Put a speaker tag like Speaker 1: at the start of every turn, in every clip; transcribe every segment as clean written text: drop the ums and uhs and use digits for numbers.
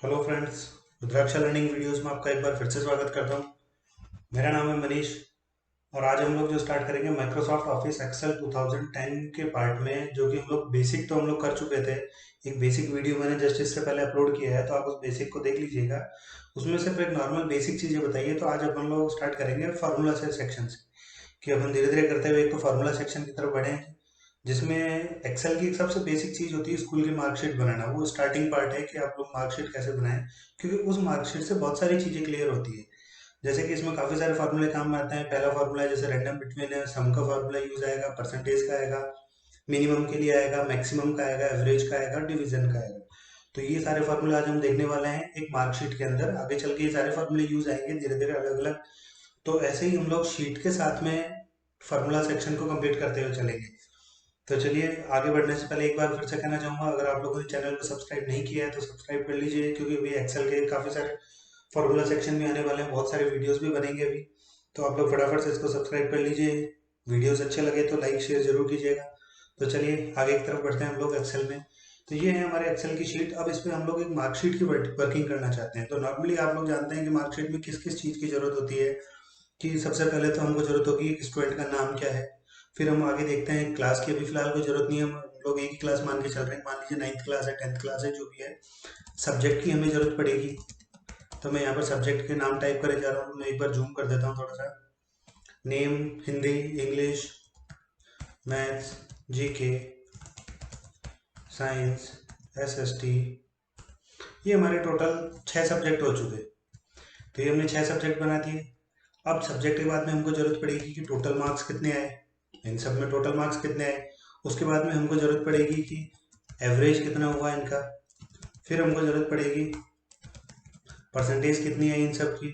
Speaker 1: Hello friends, Rudraksha learning videos में आपका एक बार फिर से स्वागत करता हूँ। मेरा नाम है मनीष और आज हम लोग जो स्टार्ट करेंगे माइक्रोसॉफ्ट ऑफिस एक्सेल 2010 के पार्ट में, जो कि हम लोग बेसिक तो हम लोग कर चुके थे। एक बेसिक वीडियो मैंने जस्ट इससे पहले अपलोड किया है, तो आप उस बेसिक को देख लीजिएगा। उसमें सिर्फ एक नॉर्मल बेसिक चीज़ें बताइए। तो आज अपन लोग स्टार्ट करेंगे फार्मूला से सेक्शन से, कि अपन धीरे धीरे करते हुए एक तो फार्मूला सेक्शन की तरफ बढ़े, जिसमें एक्सेल की एक सबसे बेसिक चीज होती है स्कूल की मार्कशीट बनाना। वो स्टार्टिंग पार्ट है कि आप लोग मार्कशीट कैसे बनाएं, क्योंकि उस मार्कशीट से बहुत सारी चीजें क्लियर होती है। जैसे कि इसमें काफी सारे फार्मूले काम में आते हैं। पहला फार्मूला है जैसे रैंडम बिटवीन है, सम का फार्मूला यूज आएगा, परसेंटेज का आएगा, मिनिमम के लिए आएगा, मैक्सिमम का आएगा, एवरेज का आएगा, डिवीजन का आएगा। तो ये सारे फार्मूले आज हम देखने वाले हैं एक मार्कशीट के अंदर। आगे चल के ये सारे फार्मूले यूज आएंगे धीरे धीरे अलग अलग। तो ऐसे ही हम लोग शीट के साथ में फार्मूला सेक्शन को कंप्लीट करते हुए चलेंगे। तो चलिए, आगे बढ़ने से पहले एक बार फिर से कहना चाहूँगा, अगर आप लोगों ने चैनल को सब्सक्राइब नहीं किया है तो सब्सक्राइब कर लीजिए, क्योंकि अभी एक्सेल के काफ़ी सारे फॉर्मूला सेक्शन में आने वाले हैं, बहुत सारे वीडियोस भी बनेंगे अभी। तो आप लोग फटाफट से इसको सब्सक्राइब कर लीजिए। वीडियोस अच्छे लगे तो लाइक शेयर जरूर कीजिएगा। तो चलिए आगे की तरफ बढ़ते हैं हम लोग एक्सेल में। तो ये है हमारे एक्सेल की शीट। अब इसमें हम लोग एक मार्कशीट की वर्किंग करना चाहते हैं। तो नॉर्मली आप लोग जानते हैं कि मार्कशीट में किस किस चीज़ की जरूरत होती है। कि सबसे पहले तो हमको जरूरत होगी कि स्टूडेंट का नाम क्या है। फिर हम आगे देखते हैं क्लास की अभी फिलहाल कोई जरूरत नहीं है, हम लोग एक ही क्लास मान के चल रहे हैं। मान लीजिए 9th क्लास है, 10th क्लास है, जो भी है। सब्जेक्ट की हमें जरूरत पड़ेगी। तो मैं यहाँ पर सब्जेक्ट के नाम टाइप करे जा रहा हूँ। मैं एक बार जूम कर देता हूँ थोड़ा सा। Name, Hindi, English, maths, GK, science, SST. ये हमारे टोटल 6 सब्जेक्ट हो चुके। तो ये हमने 6 सब्जेक्ट बना दिए। अब सब्जेक्ट के बाद में हमको जरूरत पड़ेगी कि टोटल मार्क्स कितने आए, इन सब में टोटल मार्क्स कितने आए। उसके बाद में हमको जरूरत पड़ेगी कि एवरेज कितना हुआ इनका। फिर हमको जरूरत पड़ेगी परसेंटेज कितनी है इन सब की।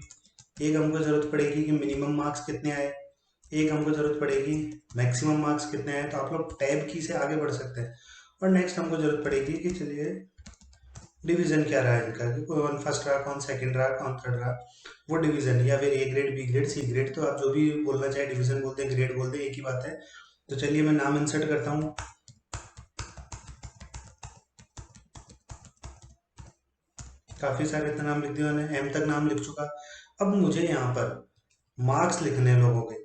Speaker 1: एक हमको जरूरत पड़ेगी कि मिनिमम मार्क्स कितने आए। एक हमको जरूरत पड़ेगी मैक्सिमम मार्क्स कितने आए। तो आप लोग टैब की से आगे बढ़ सकते हैं। और नेक्स्ट हमको जरूरत पड़ेगी कि चलिए डिवीजन क्या रहा इनका, कि कौन फर्स्ट रहा, कौन सेकंड रहा, कौन थर्ड रहा। वो डिवीजन, या फिर A grade, B grade, C grade, तो आप जो भी बोलना चाहे, डिवीजन बोलते हैं, ग्रेड बोलते हैं, एक ही बात है। तो चलिए मैं नाम इंसर्ट करता हूँ। काफी सारे इतना नाम लिख दिया मैंने, एम तक नाम लिख चुका। अब मुझे यहाँ पर मार्क्स लिखने हैं लोगों के।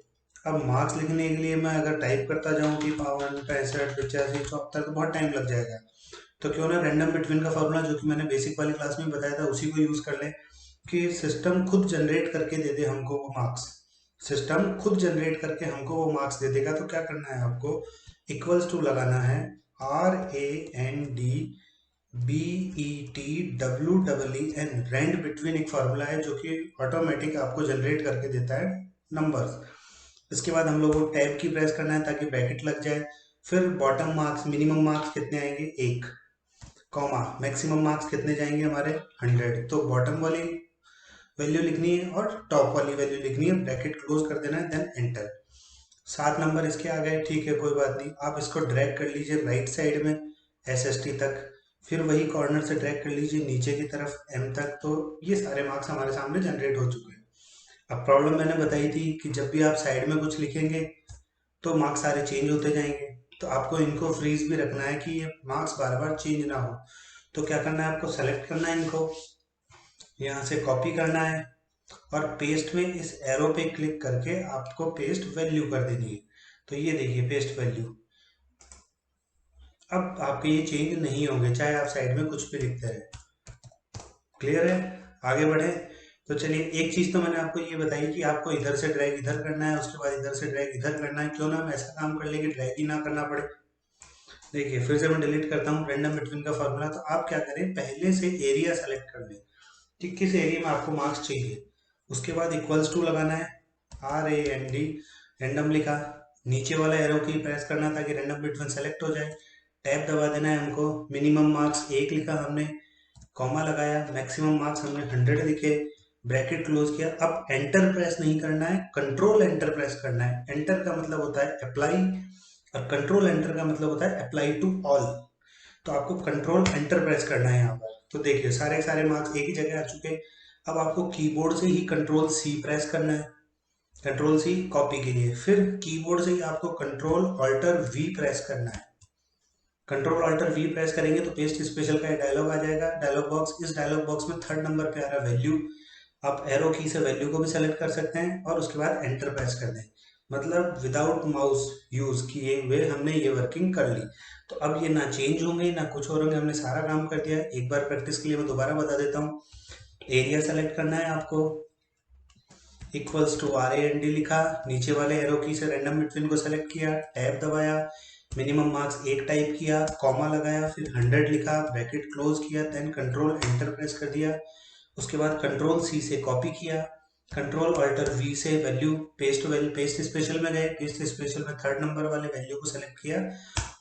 Speaker 1: अब मार्क्स लिखने के लिए मैं अगर टाइप करता जाऊँ कि 52, 65, 85, 74, तो बहुत टाइम लग जाएगा। तो क्यों ना रैंडम बिटवीन का फॉर्मूला, जो कि मैंने बेसिक वाली क्लास में बताया था, उसी को यूज कर लें। कि सिस्टम खुद जनरेट करके दे दे हमको वो मार्क्स। सिस्टम खुद जनरेट करके हमको वो मार्क्स दे देगा। तो क्या करना है आपको, इक्वल्स टू लगाना है, RANDBETWEEN, रैंड बिटवीन एक फार्मूला है जो कि ऑटोमेटिक आपको जनरेट करके देता है नंबर्स। इसके बाद हम लोग को टैब की प्रेस करना है ताकि ब्रैकेट लग जाए। फिर बॉटम मार्क्स, मिनिमम मार्क्स कितने आएंगे, 1, कॉमा, मैक्सिमम मार्क्स कितने जाएंगे हमारे, 100। तो बॉटम वाली वैल्यू लिखनी है और टॉप वाली वैल्यू लिखनी है, ब्रैकेट क्लोज कर देना है, देन एंटर। 7 नंबर इसके आ गए, ठीक है, कोई बात नहीं। आप इसको ड्रैग कर लीजिए राइट साइड में एसएसटी तक। फिर वही कॉर्नर से ड्रैग कर लीजिए नीचे की तरफ एम तक। तो ये सारे मार्क्स हमारे सामने जनरेट हो चुके हैं। अब प्रॉब्लम मैंने बताई थी कि जब भी आप साइड में कुछ लिखेंगे तो मार्क्स सारे चेंज होते जाएंगे। तो आपको इनको फ्रीज भी रखना है कि ये मार्क्स बार बार चेंज ना हो। तो क्या करना है, आपको सेलेक्ट करना है इनको, यहाँ से कॉपी करना है, और पेस्ट में इस एरो पे क्लिक करके आपको पेस्ट वैल्यू कर देनी है। तो ये देखिए पेस्ट वैल्यू। अब आपके ये चेंज नहीं होंगे चाहे आप साइड में कुछ भी लिखते रहे। क्लियर है, आगे बढ़े। तो चलिए, एक चीज तो मैंने आपको ये बताई कि आपको इधर से ड्रैग इधर करना है, उसके बाद इधर से ड्रैग इधर करना है। क्यों ना हम ऐसा काम कर ले कि ड्रैग ही ना करना पड़े। देखिए फिर से मैं डिलीट करता हूँ रैंडम बिटवीन का फॉर्मूला। तो आप क्या करें, पहले से एरिया सेलेक्ट कर लें कि किस एरिया में आपको मार्क्स चाहिए। उसके बाद इक्वल्स टू लगाना है, RAND, रैंडम लिखा, नीचे वाला एरो की प्रेस करना ताकि रैंडम बिटवीन सेलेक्ट हो जाए। टैब दबा देना है हमको, मिनिमम मार्क्स 1 लिखा हमने, कॉमा लगाया, मैक्सिमम मार्क्स हमने 100 लिखे, ब्रैकेट क्लोज किया। अब एंटर प्रेस नहीं करना है, कंट्रोल एंटर प्रेस करना है। एंटर का मतलब होता है अप्लाई, और कंट्रोल एंटर का मतलब होता है अप्लाई टू ऑल। तो आपको कंट्रोल एंटर प्रेस करना है यहाँ पर। तो देखिए सारे सारे मार्क्स एक ही जगह आ चुके। अब आपको कीबोर्ड से ही कंट्रोल सी प्रेस करना है, कंट्रोल सी कॉपी के लिए। फिर कीबोर्ड से ही आपको कंट्रोल ऑल्टर वी प्रेस करना है। कंट्रोल अल्टर वी प्रेस करेंगे तो पेस्ट स्पेशल का डायलॉग आ जाएगा, डायलॉग बॉक्स। इस डायलॉग बॉक्स में 3rd नंबर पे आ रहा है वैल्यू। आप एरो की से वैल्यू को भी सेलेक्ट कर सकते हैं और उसके बाद एंटर प्रेस कर दें। मतलब विदाउट माउस यूज किए हुए हमने ये वर्किंग कर ली। तो अब ये ना चेंज होंगे ना कुछ और होंगे, हमने सारा काम कर दिया। एक बार प्रैक्टिस के लिए मैं दोबारा बता देता हूँ। एरिया सेलेक्ट करना है आपको, इक्वल्स टू RAND लिखा, नीचे वाले एरो की से रैंडम बिटवीन को सेलेक्ट किया, टैब दबाया, मिनिमम मार्क्स 1 टाइप किया, कॉमा लगाया, फिर 100 लिखा, ब्रैकेट क्लोज किया, देन कंट्रोल एंटर प्रेस कर दिया। उसके बाद कंट्रोल C से कॉपी किया, कंट्रोल अल्टर V से वैल्यू पेस्ट स्पेशल में गए, पेस्ट स्पेशल में 3rd नंबर वाले वैल्यू को सेलेक्ट किया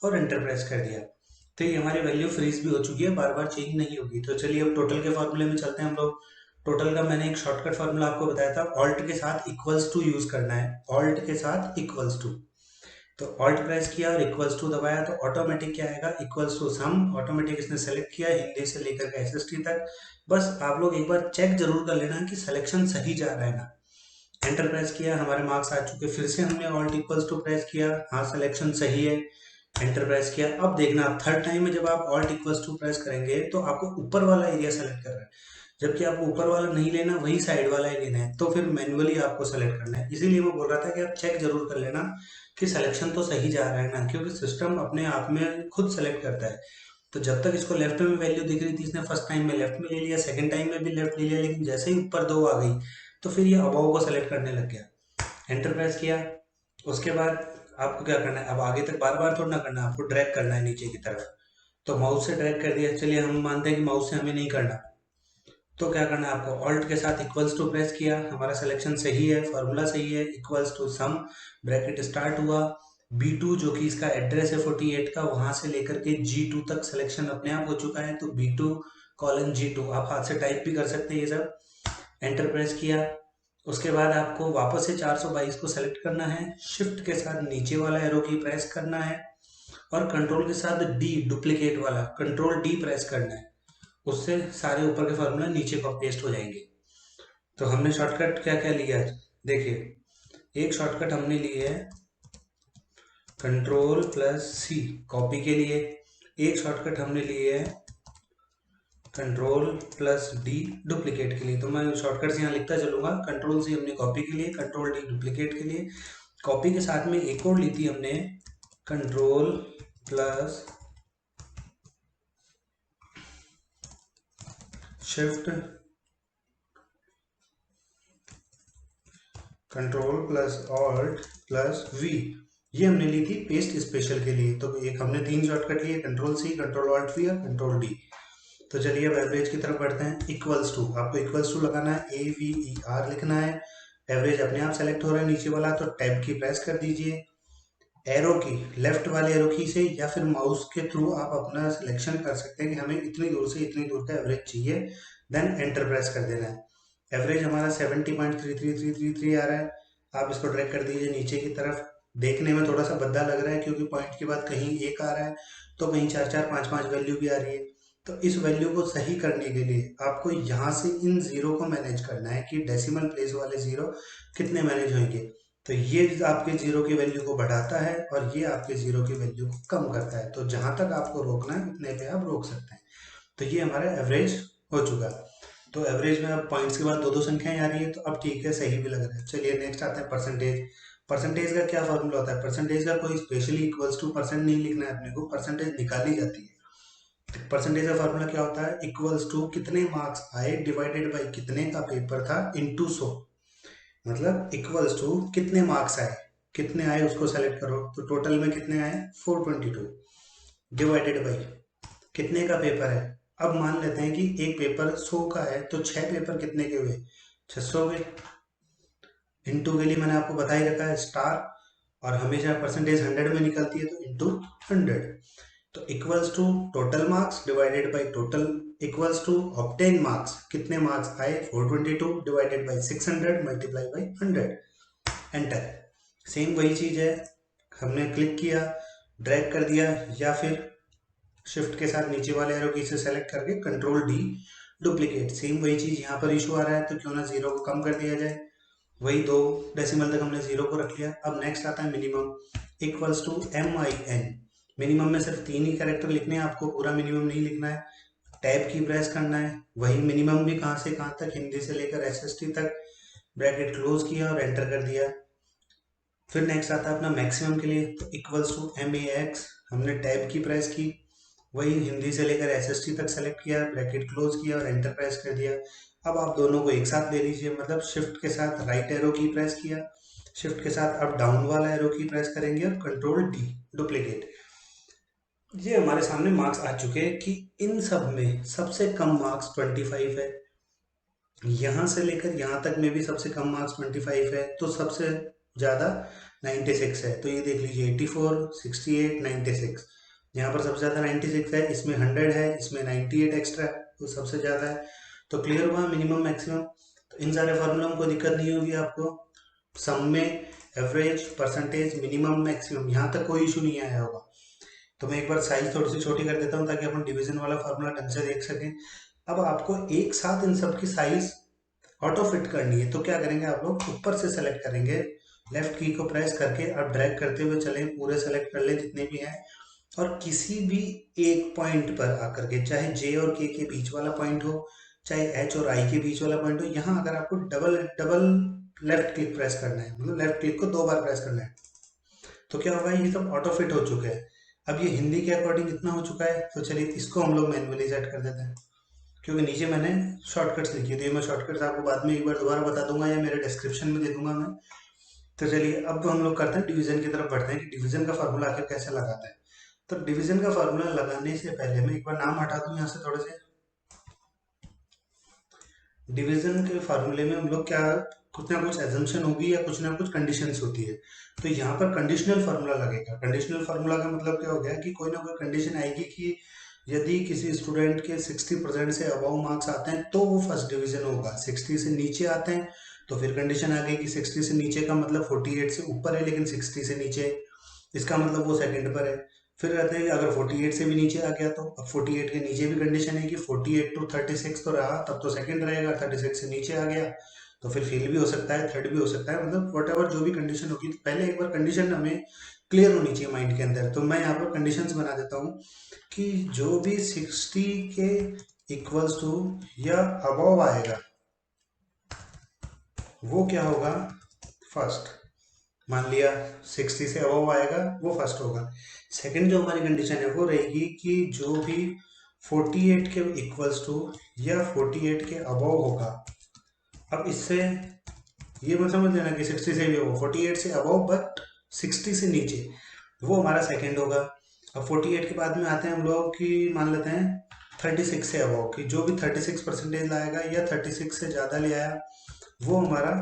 Speaker 1: और एंटर प्रेस कर दिया। तो ये हमारी वैल्यू फ्रीज भी हो चुकी है, बार बार चेंज नहीं होगी। तो चलिए अब टोटल के फॉर्मूले में चलते हैं हम लोग। टोटल का मैंने एक शॉर्टकट फार्मूला आपको बताया था, ऑल्ट के साथ इक्वल्स टू यूज करना है, ऑल्ट के साथ इक्वल्स टू। तो ऑल्ट प्रेस किया और इक्वल्स टू दबाया तो ऑटोमेटिक क्या आएगा, इक्वल्स टू सम। ऑटोमेटिक इसने सेलेक्ट किया हिंदी से लेकर के SST तक। बस आप लोग एक बार चेक जरूर कर लेना कि सिलेक्शन सही जा रहा है ना। एंटर प्रेस किया, हमारे मार्क्स आ चुके। फिर से हमने ऑल्ट इक्वल्स टू प्रेस किया, हाँ सिलेक्शन सही है। एंटर प्रेस किया। अब देखना, आप 3rd टाइम में जब आप ऑल्ट इक्वल्स टू प्रेस करेंगे तो आपको ऊपर वाला एरिया सेलेक्ट कर रहा है, जबकि आपको ऊपर वाला नहीं लेना, वही साइड वाला ही लेना है। तो फिर मैन्युअली आपको सेलेक्ट करना है। इसीलिए मैं बोल रहा था कि आप चेक जरूर कर लेना कि सिलेक्शन तो सही जा रहा है ना, क्योंकि सिस्टम अपने आप में खुद सेलेक्ट करता है। तो जब तक इसको लेफ्ट में वैल्यू दिख रही थी, इसने फर्स्ट टाइम में लेफ्ट में ले लिया, सेकंड टाइम में भी लेफ्ट ले लिया, लेकिन जैसे ही ऊपर 2 आ गई तो फिर ये अबव को सेलेक्ट करने लग गया। एंटर प्रेस किया। उसके बाद आपको क्या करना है, अब आगे तक बार बार थोड़ा ना करना है, आपको ड्रैग करना है नीचे की तरफ। तो माउस से ड्रैग कर दिया। चलिए हम मानते हैं कि माउस से हमें नहीं करना, तो क्या करना है आपको, ऑल्ट के साथ इक्वल्स टू प्रेस किया, हमारा सिलेक्शन सही है, फॉर्मूला सही है, equals to sum, bracket start हुआ। B2 जो कि इसका एड्रेस है 48 का, वहां से लेकर के G2 तक सिलेक्शन अपने आप हो चुका है। तो B2:G2 आप हाथ से टाइप भी कर सकते हैं ये सब। एंटर प्रेस किया। उसके बाद आपको वापस से 422 को सेलेक्ट करना है, शिफ्ट के साथ नीचे वाला एरो की प्रेस करना है और कंट्रोल के साथ D डुप्लीकेट वाला कंट्रोल D प्रेस करना है। उससे सारे ऊपर के फॉर्मूला नीचे को पेस्ट हो जाएंगे। तो हमने शॉर्टकट क्या क्या लिया है देखिए, एक शॉर्टकट हमने ली है Ctrl+C कॉपी के लिए, एक शॉर्टकट हमने ली है Ctrl+D डुप्लीकेट के लिए। तो मैं शॉर्टकट से यहाँ लिखता चलूंगा, Ctrl+C हमने कॉपी के लिए, Ctrl+D डुप्लीकेट के लिए। कॉपी के साथ में एक और ली थी हमने Ctrl+Alt+V, ये हमने ली थी पेस्ट स्पेशल के लिए। तो एक हमने 3 शॉर्टकट लिए, Ctrl+C, Ctrl+Alt+V और Ctrl+D। तो चलिए अब एवरेज की तरफ बढ़ते हैं। इक्वल्स टू, आपको इक्वल्स टू लगाना है, AVER लिखना है। एवरेज अपने आप सेलेक्ट हो रहा है नीचे वाला, तो टैब की प्रेस कर दीजिए। एरो की, लेफ्ट वाले एरो की से या फिर माउस के थ्रू आप अपना सिलेक्शन कर सकते हैं कि हमें इतनी दूर से इतनी दूर का एवरेज चाहिए, देन एंटर प्रेस कर देना है। एवरेज हमारा 70.33333 आ रहा है। आप इसको ड्रैग कर दीजिए नीचे की तरफ। देखने में थोड़ा सा भद्दा लग रहा है क्योंकि पॉइंट के बाद कहीं 1 आ रहा है तो कहीं 4 4 5 5 वैल्यू भी आ रही है। तो इस वैल्यू को सही करने के लिए आपको यहाँ से इन जीरो को मैनेज करना है कि डेसिमल प्लेस वाले जीरो कितने मैनेज होंगे। तो ये आपके जीरो की वैल्यू को बढ़ाता है और ये आपके जीरो की वैल्यू को कम करता है। तो जहां तक आपको रोकना है उतने पे आप रोक सकते हैं। तो ये हमारा एवरेज हो चुका। तो एवरेज में अब पॉइंट्स के बाद 2 2 संख्याएं आ रही है, तो अब ठीक है, सही भी लग रहा है। चलिए नेक्स्ट आते हैं परसेंटेज। परसेंटेज का क्या फॉर्मूला होता है, परसेंटेज का कोई स्पेशली इक्वल्स टू परसेंट नहीं लिखना है अपने को, परसेंटेज निकाली जाती है। परसेंटेज का फॉर्मूला क्या होता है, इक्वल्स टू कितने मार्क्स आए डिवाइडेड बाई कितने का पेपर था इनटू 100। मतलब इक्वल्स टू कितने मार्क्स आए, कितने आए उसको सेलेक्ट करो, तो टोटल में कितने आए 422, डिवाइडेड बाई कितने का पेपर है। अब मान लेते हैं कि एक पेपर 100 का है तो 6 पेपर कितने के हुए, 600 के। इनटू के लिए मैंने आपको बता ही रखा है स्टार, और हमेशा परसेंटेज 100 में निकलती है तो इनटू 100। तो equals to total marks divided by total, equals to obtain marks, कितने मार्क्स आए 422 divided by 600 multiply by 100, enter. Same वही चीज है, हमने क्लिक किया, ड्रैग कर दिया, या फिर शिफ्ट के साथ नीचे वाले एरो की से सेलेक्ट करके Ctrl+D डुप्लीकेट। सेम वही चीज यहाँ पर इशू आ रहा है तो क्यों ना जीरो को कम कर दिया जाए। वही 2 डेसिमल तक हमने जीरो को रख लिया। अब नेक्स्ट आता है minimum, equals to MIN। Minimum में सिर्फ 3 ही कैरेक्टर लिखने हैं आपको, पूरा मिनिमम नहीं लिखना है। टैब की प्रेस करना है, वही मिनिमम भी कहाँ से कहाँ तक, हिंदी से लेकर एसएसटी तक, ब्रैकेट क्लोज किया और एंटर कर दिया। फिर नेक्स्ट आता है अपना मैक्सिमम के लिए, तो इक्वल्स टू MAX, हमने टैब की प्रेस की, वही हिंदी से लेकर एसएसटी तक सेलेक्ट किया, ब्रैकेट क्लोज किया और एंटर प्रेस कर दिया। अब आप दोनों को एक साथ ले लीजिए, मतलब शिफ्ट के साथ राइट एरो की प्रेस किया, शिफ्ट के साथ अब डाउन वाला एरो की प्रेस करेंगे और कंट्रोल D, डुप्लीकेट। ये हमारे सामने मार्क्स आ चुके हैं कि इन सब में सबसे कम मार्क्स 25 है, यहाँ से लेकर यहाँ तक में भी सबसे कम मार्क्स 25 है, तो सबसे ज़्यादा 96 है। तो ये देख लीजिए 84, 68, 96, यहाँ पर सबसे ज़्यादा 96 है, इसमें 100 है, इसमें 98 एक्स्ट्रा है, तो सबसे ज़्यादा है। तो क्लियर हुआ मिनिमम मैक्सिमम। तो इन सारे फार्मूला में कोई दिक्कत नहीं होगी आपको। सम में एवरेज, परसेंटेज, मिनिमम, मैक्सिमम, यहाँ तक कोई इशू नहीं आया होगा। तो मैं एक बार साइज थोड़ी सी छोटी कर देता हूँ ताकि अपन डिवीजन वाला फार्मूला ढंग से देख सकें। अब आपको एक साथ इन सब की साइज ऑटो फिट करनी है, तो क्या करेंगे आप लोग, ऊपर से सेलेक्ट करेंगे, लेफ्ट की को प्रेस करके अब ड्रैग करते हुए चलें, पूरे सेलेक्ट कर लें जितने भी हैं, और किसी भी एक पॉइंट पर आकर के, चाहे J और K के बीच वाला पॉइंट हो, चाहे H और I के बीच वाला पॉइंट हो, यहाँ अगर आपको double double left click press करना है, मतलब लेफ्ट क्लिक को 2 बार प्रेस करना है, तो क्या होगा, ये सब ऑटो फिट हो चुके हैं। अब ये हिंदी के अकॉर्डिंग इतना हो चुका है, तो चलिए इसको हम लोग मैन्युअली सेट कर देते हैं, क्योंकि नीचे मैंने शॉर्टकट्स लिखी थी, मैं शॉर्टकट्स आपको बाद में एक बार दोबारा बता दूंगा या मेरे डिस्क्रिप्शन में दे दूंगा मैं। तो चलिए अब हम लोग करते हैं डिवीजन की तरफ बढ़ते हैं कि डिवीजन का फार्मूला आखिर कैसे लगाते हैं। तो डिवीजन का फार्मूला लगाने से पहले मैं एक बार नाम हटा दूं यहाँ से थोड़े से। डिवीजन के फार्मूले में हम लोग क्या, कुछ ना कुछ एजम्पशन होगी या कुछ ना कुछ कंडीशंस होती है, तो यहाँ पर कंडीशनल फार्मूला लगेगा। कंडीशनल फार्मूला का मतलब क्या हो गया कि कोई ना कोई कंडीशन आएगी कि यदि किसी स्टूडेंट के 60% से अबव मार्क्स आते हैं तो वो फर्स्ट डिवीजन होगा, 60 से नीचे आते हैं तो फिर कंडीशन आ गई कि 60 से नीचे का मतलब 48 से ऊपर है लेकिन 60 से नीचे, इसका मतलब वो सेकंड पर है। फिर रहते हैं अगर 48 से भी नीचे आ गया, तो अब 48 के नीचे भी कंडीशन है कि 48 टू 36 तो रहा, तब तो सेकंड रहेगा, 36 से नीचे आ गया तो फिर फेल भी हो सकता है, थर्ड भी हो सकता है, मतलब वट एवर जो भी कंडीशन होगी, तो पहले एक बार कंडीशन हमें क्लियर होनी चाहिए माइंड के अंदर। तो मैं यहाँ पर कंडीशंस बना देता हूँ कि जो भी 60 के इक्वल्स टू या अबव आएगा वो क्या होगा, फर्स्ट। मान लिया 60 से अबव आएगा वो फर्स्ट होगा। सेकंड जो हमारी कंडीशन है वो रहेगी कि जो भी 48 के इक्वल्स टू या 48 के अबव होगा, अब इससे ये मत समझ लेना कि 60 से भी अबव, 48 से अबव बट 60 से नीचे, वो हमारा सेकंड होगा। अब 48 के बाद में आते हैं हम लोग कि मान लेते हैं 36 से अबव, कि जो भी 36% लाएगा या 36 से ज़्यादा ले आया वो हमारा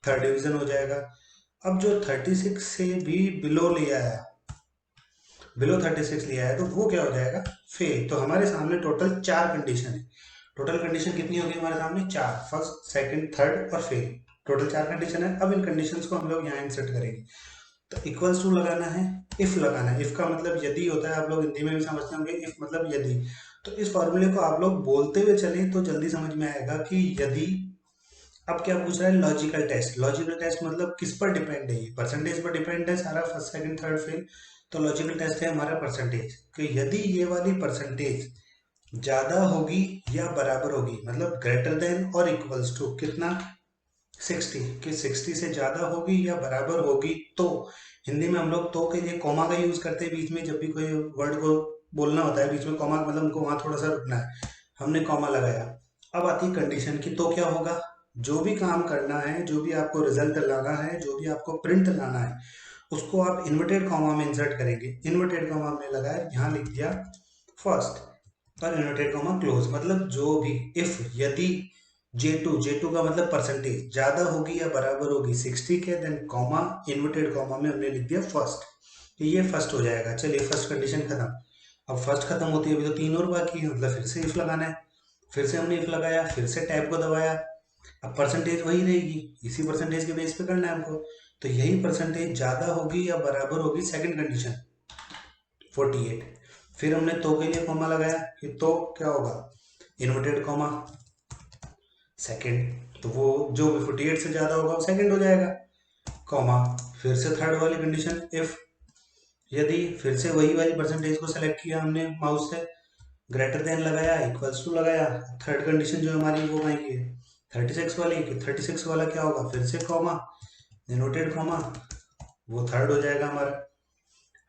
Speaker 1: थर्ड डिवीजन हो जाएगा। अब जो 36 से भी बिलो ले आया, बिलो 36 लिया है, तो वो क्या हो जाएगा, फेल। तो हमारे सामने टोटल 4 कंडीशन है। टोटल कंडीशन कितनी होगी हमारे सामने, 4, फर्स्ट, सेकंड, थर्ड और फेल, टोटल 4 कंडीशन है। अब इन कंडीशंस को हम लोग यहाँ इंसर्ट करेंगे। तो इक्वल्स टू लगाना है, इफ लगाना है, इफ का मतलब यदि होता है, आप लोग हिंदी में भी समझते होंगे, इफ मतलब यदि। तो इस फॉर्मूले को आप लोग बोलते हुए चलें तो जल्दी समझ में आएगा कि यदि। अब क्या पूछ रहा है, लॉजिकल टेस्ट। लॉजिकल टेस्ट मतलब किस पर डिपेंड है, ये परसेंटेज पर डिपेंड है सारा, फर्स्ट सेकंड थर्ड फेल। तो लॉजिकल टेस्ट है हमारा परसेंटेज, कि यदि ये वाली परसेंटेज ज्यादा होगी या बराबर होगी, मतलब ग्रेटर देन और इक्वल्स टू कितना, 60, कि 60 से ज्यादा होगी या बराबर होगी, तो हिंदी में हम लोग तो के लिए कॉमा का यूज करते हैं बीच में, जब भी कोई वर्ड को बोलना होता है बीच में कॉमा, मतलब उनको वहां थोड़ा सा रुकना है, हमने कॉमा लगाया। अब आती है कंडीशन की, तो क्या होगा, जो भी काम करना है, जो भी आपको रिजल्ट लाना है, जो भी आपको प्रिंट लाना है, उसको आप इन्वर्टेड कॉमा में इंसर्ट करेंगे। इन्वर्टेड कॉमा हमने लगाया, यहाँ लिख दिया फर्स्ट और इन्वर्टेड कॉमा क्लोज, मतलब जो भी, इफ यदि J2 का मतलब परसेंटेज ज्यादा होगी या बराबर होगी 60 के, देन कॉमा, इन्वर्टेड कॉमा में हमने लिख दिया फर्स्ट, तो ये फर्स्ट हो जाएगा। चलिए फर्स्ट कंडीशन खत्म। अब फर्स्ट खत्म होती है, अभी तो 3 और बाकी है, मतलब फिर से इफ लगाना है। फिर से हमने इफ लगाया, फिर से टैब को दबाया, अब परसेंटेज वही रहेगी, इसी परसेंटेज के बेस पे करना है हमको। तो यही परसेंटेज ज्यादा होगी या बराबर होगी, सेकंड कंडीशन 48। फिर हमने तो के लिए कॉमा लगाया कि तो क्या होगा, इन्वर्टेड कॉमा सेकंड, तो वो जो भी 48 से ज्यादा होगा वो सेकंड हो जाएगा, कॉमा, फिर से थर्ड वाली कंडीशन इफ, यदि फिर से वही वाली परसेंटेज को सेलेक्ट किया हमने माउस से, ग्रेटर देन लगाया, इक्वल्स टू लगाया, थर्ड कंडीशन जो हमारी वो आएगी 36 वाली, कि 36 वाला क्या होगा, फिर से कॉमा, डिनोटेड कॉमा, वो थर्ड हो जाएगा हमारा।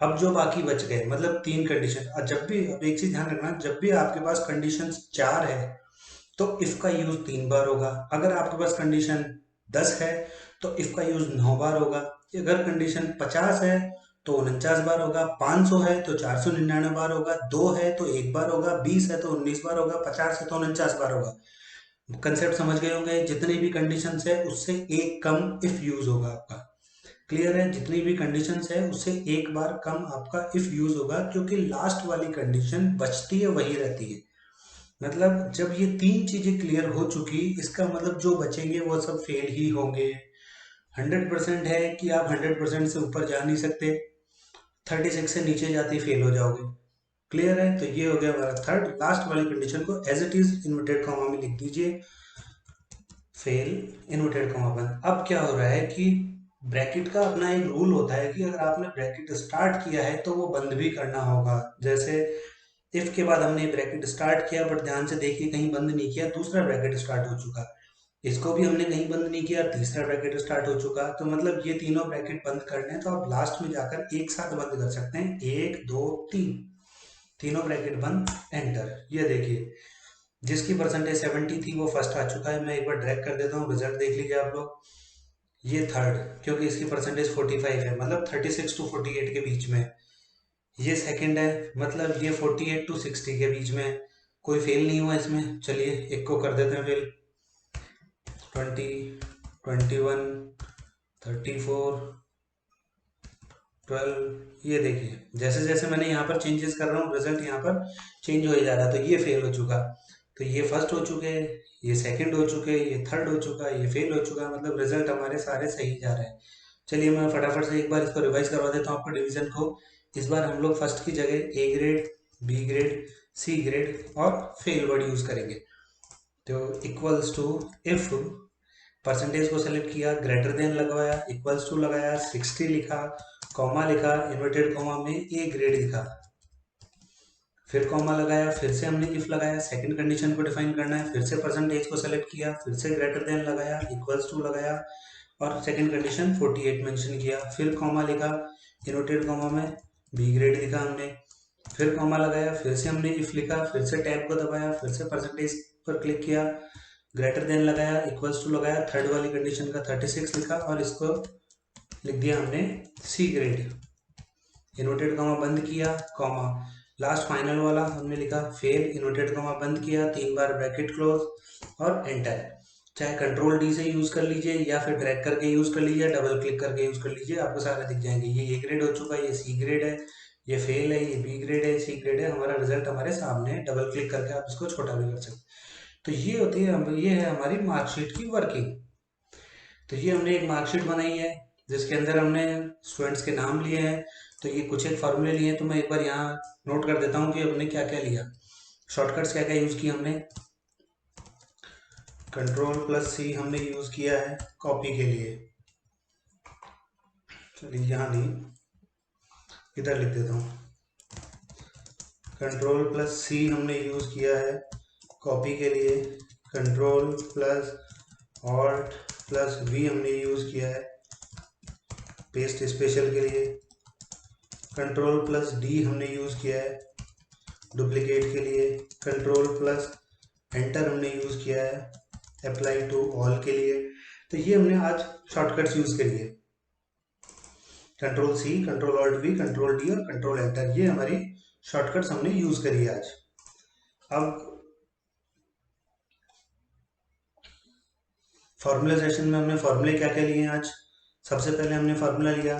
Speaker 1: अब जो बाकी बच गए मतलब तीन कंडीशन, और जब भी, अब एक चीज ध्यान रखना, जब भी आपके पास कंडीशन 4 है तो इफ का यूज 3 बार होगा। अगर आपके पास कंडीशन 10 है तो इफ का यूज 9 बार होगा। अगर कंडीशन 50 है तो 49 बार होगा, 500 है तो 499 बार होगा, 2 है तो 1 बार होगा, 20 है तो 19 बार होगा, 50 है तो 49 बार होगा। कंसेप्ट समझ गए होंगे। जितनी भी कंडीशंस है उससे एक कम इफ यूज होगा आपका। क्लियर है? जितनी भी कंडीशंस है उससे एक बार कम आपका इफ यूज होगा, क्योंकि लास्ट वाली कंडीशन बचती है वही रहती है। मतलब जब ये तीन चीजें क्लियर हो चुकी, इसका मतलब जो बचेंगे वो सब फेल ही होंगे। 100% है कि आप 100% से ऊपर जा नहीं सकते, 36 से नीचे जाते ही फेल हो जाओगे। क्लियर है? तो ये हो गया हमारा थर्ड। लास्ट वाली कंडीशन को as it is inverted comma में लिख दीजिए, फेल, इन्वर्टेड कॉमा बंद। अब क्या हो रहा है कि ब्रैकेट का अपना एक रूल होता है कि अगर आपने ब्रैकेट स्टार्ट किया है तो वो बंद भी करना होगा। जैसे इफ के बाद हमने ब्रैकेट स्टार्ट किया बट ध्यान से देखिए कहीं बंद नहीं किया, दूसरा ब्रैकेट स्टार्ट हो चुका। इसको भी हमने कहीं बंद नहीं किया, तीसरा ब्रैकेट स्टार्ट हो चुका। तो मतलब ये तीनों ब्रैकेट बंद करने हैं तो आप लास्ट में जाकर एक साथ बंद कर सकते हैं, एक दो तीन, तीनों ब्रैकेट बंद, एंटर। ये देखिए जिसकी परसेंटेज 70 थी वो फर्स्ट आ चुका है। मैं एक बार ड्रैग कर देता हूँ, रिजल्ट देख लीजिए आप लोग। ये थर्ड, क्योंकि इसकी परसेंटेज 45 है, मतलब 36 टू 48 के बीच में। ये सेकंड है, मतलब ये 48 टू 60 के बीच में। कोई फेल नहीं हुआ इसमें। चलिए एक को कर देते हैं फेल। 20, 21, 34, 12। ये देखिए जैसे जैसे मैंने यहाँ पर चेंजेस कर रहा हूँ रिजल्ट यहाँ पर चेंज हो जा रहा है। तो ये फेल हो चुका, तो ये फर्स्ट हो चुके हैं, ये सेकंड हो चुके हैं, ये थर्ड हो चुका है, ये फेल हो चुका है। मतलब रिजल्ट हमारे सारे सही जा रहे हैं। चलिए मैं फटाफट से एक बार इसको रिवाइज करवा देता हूँ आपको डिवीजन को। इस बार हम लोग फर्स्ट की जगह A grade, B grade, C grade और फेल वर्ड यूज करेंगे। तो इक्वल्स टू, इफ परसेंटेज को सेलेक्ट किया, ग्रेटर देन लगवाया, इक्वल्स टू लगाया, 60 लिखा, कॉमा लिखा, इन्वर्टेड कॉमा में ए ग्रेड लिखा, फिर कॉमा लगाया, फिर से हमने इफ लगाया, सेकंड कंडीशन को डिफाइन करना है, फिर से परसेंटेज को सेलेक्ट किया, फिर से ग्रेटर देन लगाया, इक्वल्स टू लगाया और सेकंड कंडीशन 48 मेंशन किया, फिर कॉमा लिखा, इन्वर्टेड कॉमा में बी ग्रेड लिखा हमने, फिर कॉमा लगाया, फिर से हमने इफ लिखा, फिर से टैब को दबाया, फिर से परसेंटेज पर क्लिक किया, ग्रेटर देन लगाया, इक्वल्स टू लगाया, थर्ड वाली कंडीशन का 36 लिखा और इसको लिख दिया हमने सी ग्रेड, इन्वर्टेड कॉमा बंद किया, कॉमा, लास्ट फाइनल वाला हमने लिखा फेल, इन्वर्टेड कॉमा बंद किया, 3 बार ब्रैकेट क्लोज और एंटर। चाहे कंट्रोल डी से यूज कर लीजिए या फिर ड्रैग करके यूज कर लीजिए, डबल क्लिक करके यूज कर लीजिए, आपको सारे दिख जाएंगे। ये ए ग्रेड हो चुका है, ये सी ग्रेड है, ये फेल है, ये बी ग्रेड है, सी ग्रेड है। हमारा रिजल्ट हमारे सामने है। डबल क्लिक करके आप इसको छोटा भी कर सकते हैं। तो ये होती है, ये है हमारी मार्कशीट की वर्किंग। तो ये हमने एक मार्कशीट बनाई है जिसके अंदर हमने स्टूडेंट्स के नाम लिए हैं। तो ये कुछ एक फॉर्मूले लिए हैं, तो मैं एक बार यहाँ नोट कर देता हूँ कि हमने क्या क्या लिया, शॉर्टकट्स क्या क्या यूज़ किए हमने। कंट्रोल प्लस सी हमने यूज़ किया है कॉपी के लिए। चलिए यहाँ नहीं, इधर लिख देता हूँ। कंट्रोल प्लस सी हमने यूज़ किया है कॉपी के लिए। Control plus alt plus V हमने यूज़ किया है पेस्ट स्पेशल के लिए। कंट्रोल प्लस डी हमने यूज़ किया है डुप्लीकेट के लिए। कंट्रोल प्लस एंटर हमने यूज़ किया है अप्लाई टू ऑल के लिए। तो ये हमने आज शॉर्टकट्स यूज़ करिए, control C, control alt V, control D और कंट्रोल एंटर, ये हमारी शॉर्टकट्स हमने यूज़ करी है आज। अब फॉर्मूला सेशन में हमने फॉर्मूले क्या क्या लिए हैं आज। सबसे पहले हमने फार्मूला लिया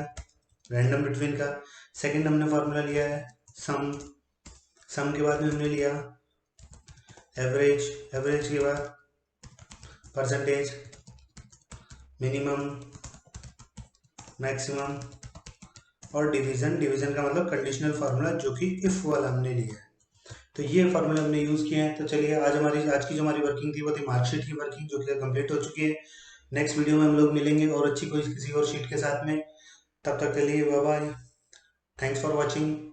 Speaker 1: रैंडम बिटवीन का। सेकंड हमने फार्मूला लिया है सम। सम के बाद में हमने लिया एवरेज। एवरेज के बाद परसेंटेज, मिनिमम, मैक्सिमम और डिवीजन। डिवीजन का मतलब कंडीशनल फार्मूला जो कि इफ वाला हमने लिया है। तो ये फार्मूला हमने यूज़ किए हैं। तो चलिए आज की जो हमारी वर्किंग थी वो थी मार्कशीट की वर्किंग, जो कि कंप्लीट हो चुकी है। नेक्स्ट वीडियो में हम लोग मिलेंगे और अच्छी कोई किसी और शीट के साथ में। तब तक के लिए bye bye. Thanks for watching.